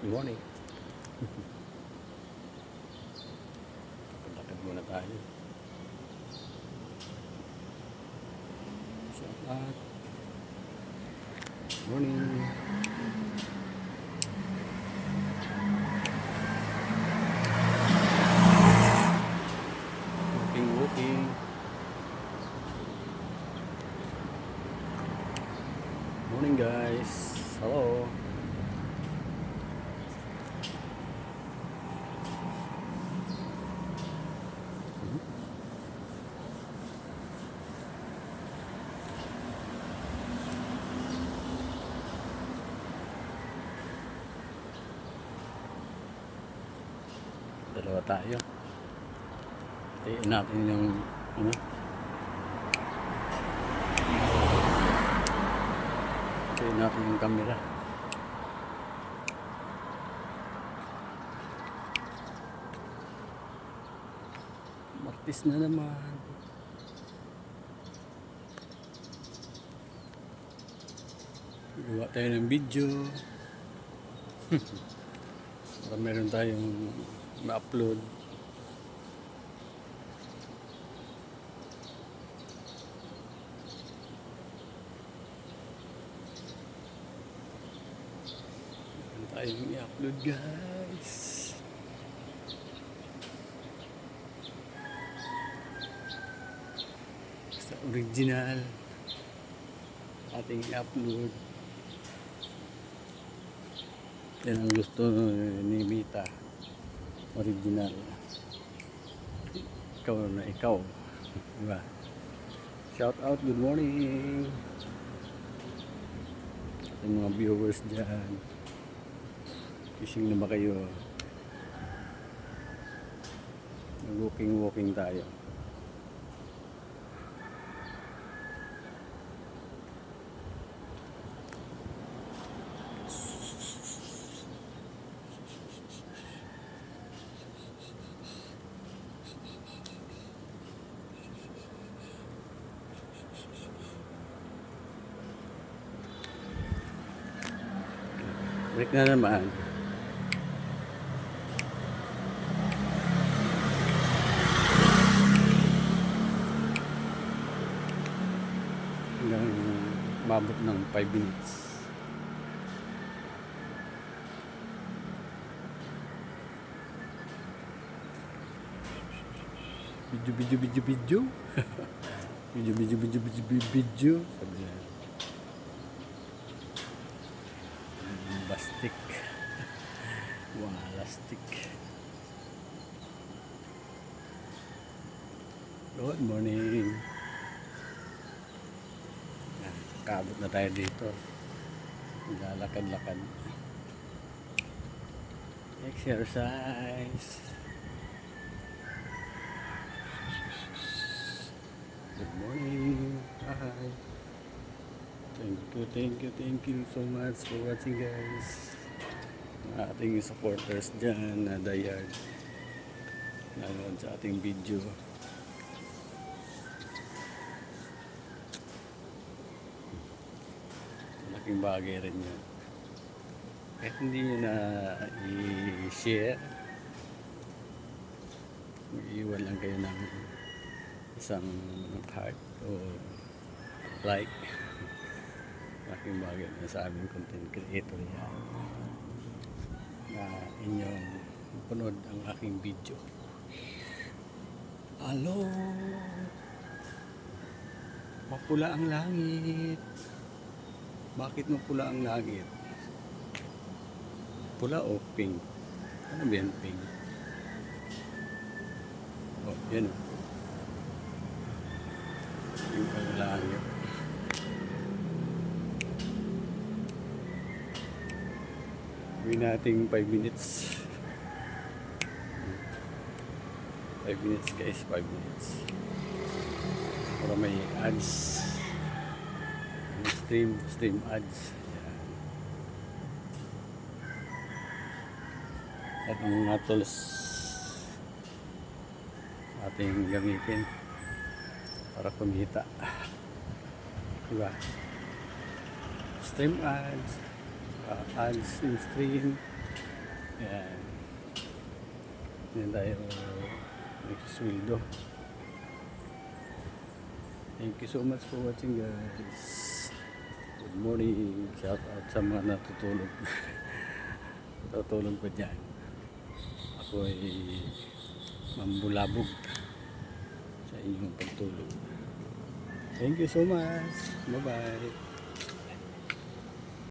Good morning. Lakad muna tayo. Shout out. Good morning. Walking. Morning guys. Hello. Dalawa tayo. Tiin natin yung ano. Tiin natin yung camera. Martis na naman. Gawa tayo ng video. Para meron tayong ma-upload. Meron tayong i-upload guys. Sa original ating i-upload. Yan ang gusto ni Mita. Original. Ikaw na ikaw. Diba? Shout out, good morning. Ating mga viewers dyan. Fishing na ba kayo? Walking tayo. Break na naman. Hanggang mabot ng 5 minutes. Video. Video. Sabi niya. Bastik. Walastik. Good morning. Kaabot na tayo dito. Lalakad-lakad. Exercise. Good morning. Hi. Thank you so much for watching guys. Ating supporters dyan na diehard nanood sa ating video. Malaking bagay rin yan. Kahit hindi nyo na i-share, mag-iwan lang kayo ng isang heart o like. Malaking bagay na sa aming content creator yan na inyong mapanood ang aking video. Hello, mapula ang langit. Bakit mapula ang langit? Pula o pink? Ano ba yan, pink? Oh, yan o. Pink ang langit. Gawin natin 5 minutes. 5 minutes guys, 5 minutes. Para may ads. Stream ads. Yan. At ang mga tools ating gamitin para kumita. Diba? Stream ads. Ads in stream, Yan. Yan tayo nagsisweldo. Thank you so much for watching, guys. Good morning. Shout out sa mga natutulog. Natutulog ko dyan. Ako ay mambulabog sa inyong pagtulog. Thank you so much. Bye-bye.